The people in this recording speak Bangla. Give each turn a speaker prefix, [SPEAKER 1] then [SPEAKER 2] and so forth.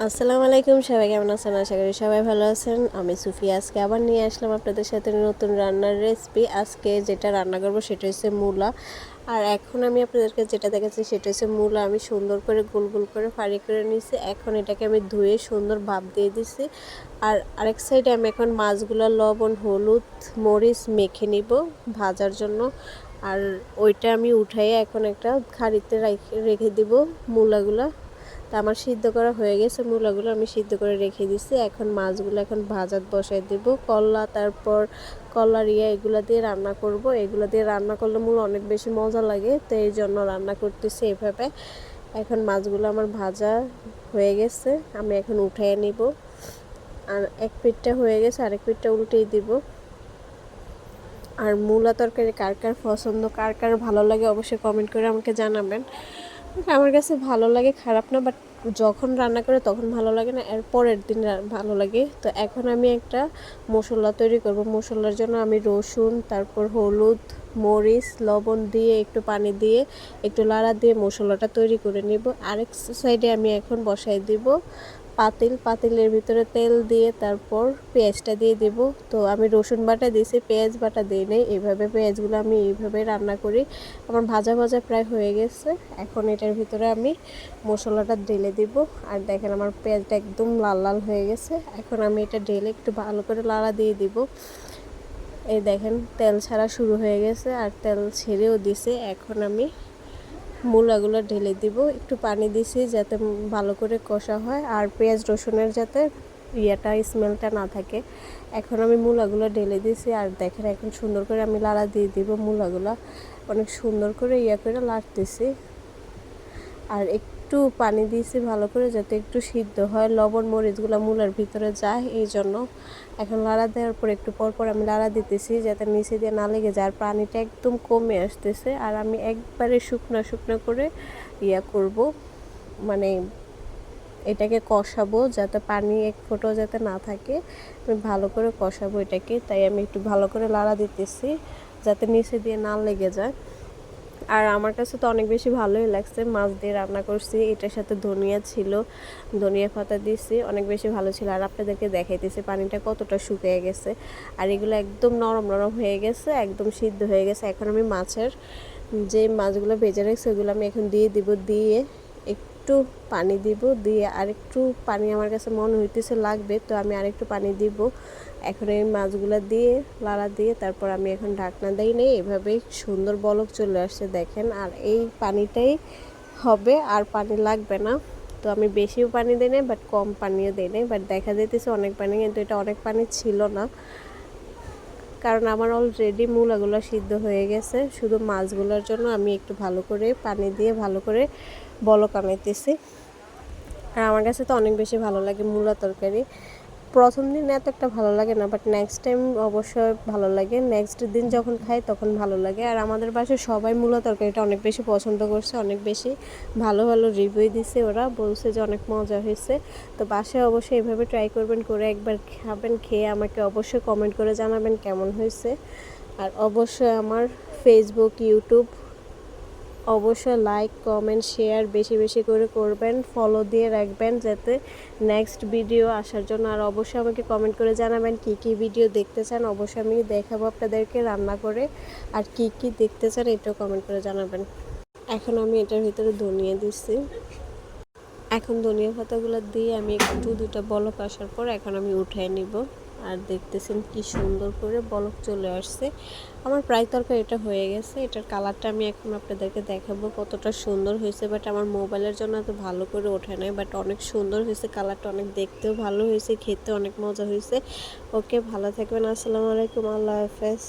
[SPEAKER 1] আসসালামু আলাইকুম, সবাই কেমন আছেন? আশা করি সবাই ভালো আছেন। আমি সুফিয়া আজকে আবার নিয়ে আসলাম আপনাদের সাথে নতুন রান্নার রেসিপি। আজকে যেটা রান্না করব সেটা হচ্ছে মূলা। আর এখন আমি আপনাদেরকে যেটা দেখাচ্ছি সেটা হচ্ছে মূলা আমি সুন্দর করে গোল গোল করে ফাড়ি করে নিয়েছি। এখন এটাকে আমি ধুয়ে সুন্দর ভাপ দিয়ে দিছি। আর আরেক সাইডে আমি এখন মাছগুলো লবণ, হলুদ, মরিচ মেখে নিব ভাজার জন্য। আর ওইটা আমি উঠাই এখন একটা হাঁড়িতে রেখে দিব মূলাগুলা। তা আমার সিদ্ধ করা হয়ে গেছে, মূলাগুলো আমি সিদ্ধ করে রেখে দিছি। এখন মাছগুলো এখন ভাজাত বসাই দেব। কলা, তারপর কলার এগুলো দিয়ে রান্না করব। এগুলো দিয়ে রান্না করলে মূল অনেক বেশি মজা লাগে, তো এই জন্য রান্না করতেছি এভাবে। এখন মাছগুলো আমার ভাজা হয়ে গেছে, আমি এখন উঠিয়ে নিব। আর এক পিঠটা হয়ে গেছে, আরেক পিঠটা উল্টেই দিব। আর মূলা তরকারি কার কার পছন্দ, কার কার ভালো লাগে অবশ্যই কমেন্ট করে আমাকে জানাবেন। আমার কাছে ভালো লাগে, খারাপ না, বাট যখন রান্না করে তখন ভালো লাগে না, এর পরের দিন ভালো লাগে। তো এখন আমি একটা মশলা তৈরি করব। মশলার জন্য আমি রসুন, তারপর হলুদ, মরিচ, লবণ দিয়ে একটু পানি দিয়ে একটু লাড়া দিয়ে মশলাটা তৈরি করে নিব। আরেক সাইডে আমি এখন বসাই দিব পাতিলের ভিতরে তেল দিয়ে তারপর পেঁয়াজটা দিয়ে দেব। তো আমি রসুন বাটা দিয়েছি, পেঁয়াজ বাটা দিই নেই। এইভাবে পেঁয়াজগুলো আমি এইভাবে রান্না করি। আমার ভাজা ভাজা প্রায় হয়ে গেছে। এখন এটার ভিতরে আমি মশলাটা ঢেলে দিব। আর দেখেন আমার পেঁয়াজটা একদম লাল লাল হয়ে গেছে। এখন আমি এটা ঢেলে একটু ভালো করে লাড়া দিয়ে দিব। এই দেখেন তেল ছাড়া শুরু হয়ে গেছে আর তেল ছেড়েও দিছে। এখন আমি মূলাগুলো ঢেলে দিব। একটু পানি দিছি যাতে ভালো করে কষা হয় আর পেঁয়াজ রসুনের যাতে স্মেলটা না থাকে। এখন আমি মূলাগুলো ঢেলে দিছি আর দেখেন এখন সুন্দর করে আমি লাড়া দিয়ে দিব। মূলাগুলো অনেক সুন্দর করে করে লাড়তেছি। আর একটু পানি দিয়েছি ভালো করে যাতে একটু সিদ্ধ হয়, লবণ মরিচগুলো মূলার ভিতরে যায়, এই জন্য। এখন লাড়া দেওয়ার পর একটু পর পর আমি লাড়া দিতেছি যাতে নিচে দিয়ে না লেগে যায়। আর পানিটা একদম কমে আসতেছে আর আমি একবারে শুকনো শুকনো করে করব, মানে এটাকে কষাবো যাতে পানি এক ফোঁটাও যাতে না থাকে। আমি ভালো করে কষাবো এটাকে, তাই আমি একটু ভালো করে লাড়া দিতেছি যাতে নিচে দিয়ে না লেগে যায়। আর আমার কাছে তো অনেক বেশি ভালোই লাগছে। মাছ দিয়ে রান্না করছি, এটার সাথে ধনিয়া ছিল, ধনিয়া পাতা দিয়েছি, অনেক বেশি ভালো ছিল। আর আপনাদেরকে দেখাইতেছি পানিটা কতটা শুকিয়ে গেছে আর এগুলো একদম নরম নরম হয়ে গেছে, একদম সিদ্ধ হয়ে গেছে। এখন আমি মাছের যে মাছগুলো ভেজে রেখেছি ওগুলো আমি এখন দিয়ে দিব। দিয়ে একটু পানি দিব, দিয়ে আরেকটু পানি আমার কাছে মনে হইতেছে লাগবে, তো আমি আরেকটু পানি দিব। এখন এই মাছগুলো দিয়ে লাড়া দিয়ে তারপর আমি এখন ঢাকনা দিই নেই, এভাবেই সুন্দর বলক চলে আসছে দেখেন। আর এই পানিটাই হবে, আর পানি লাগবে না। তো আমি বেশিও পানি দিই নাই, বাট কম পানিও দিই নাই, বাট দেখা যেতেছে অনেক পানি, কিন্তু এটা অনেক পানি ছিল না, কারণ আমার অলরেডি মূলাগুলো সিদ্ধ হয়ে গেছে। শুধু মাছগুলোর জন্য আমি একটু ভালো করে পানি দিয়ে ভালো করে বলক আনাইতেছি। আর আমার কাছে তো অনেক বেশি ভালো লাগে মূলা তরকারি। প্রথম দিন এত একটা ভালো লাগে না, বাট নেক্সট টাইম অবশ্যই ভালো লাগে। নেক্সট দিন যখন খাই তখন ভালো লাগে। আর আমাদের বাসায় সবাই মূলা তরকারিটা অনেক বেশি পছন্দ করছে, অনেক বেশি ভালো ভালো রিভিউ দিছে, ওরা বলছে যে অনেক মজা হয়েছে। তো বাসায় অবশ্যই এভাবে ট্রাই করবেন, করে একবার খাবেন, খেয়ে আমাকে অবশ্যই কমেন্ট করে জানাবেন কেমন হয়েছে। আর অবশ্যই আমার ফেসবুক, ইউটিউব অবশ্যই লাইক, কমেন্ট, শেয়ার বেশি বেশি করে করবেন, ফলো দিয়ে রাখবেন যাতে নেক্সট ভিডিও আসার জন্য। আর অবশ্যই আমাকে কমেন্ট করে জানাবেন কী কী ভিডিও দেখতে চান, অবশ্যই আমি দেখাবো আপনাদেরকে রান্না করে। আর কী কী দেখতে চান এটাও কমেন্ট করে জানাবেন। এখন আমি এটার ভিতরে ধনিয়া দিচ্ছি। এখন ধনিয়া পাতাগুলো দিয়ে আমি একটু দুটা বলক আসার পর এখন আমি উঠাই নিব। আর দেখতেছেন কি সুন্দর করে বলক চলে আসছে। আমার প্রায় তরকারি এটা হয়ে গেছে। এটার কালারটা আমি এখন আপনাদেরকে দেখাবো কতটা সুন্দর হয়েছে, বাট আমার মোবাইলের জন্য এত ভালো করে ওঠে নাই, বাট অনেক সুন্দর হয়েছে। কালারটা অনেক দেখতেও ভালো হয়েছে, খেতে অনেক মজা হয়েছে। ওকে, ভালো থাকবেন। আসসালামু আলাইকুম, আল্লাহ হাফেজ।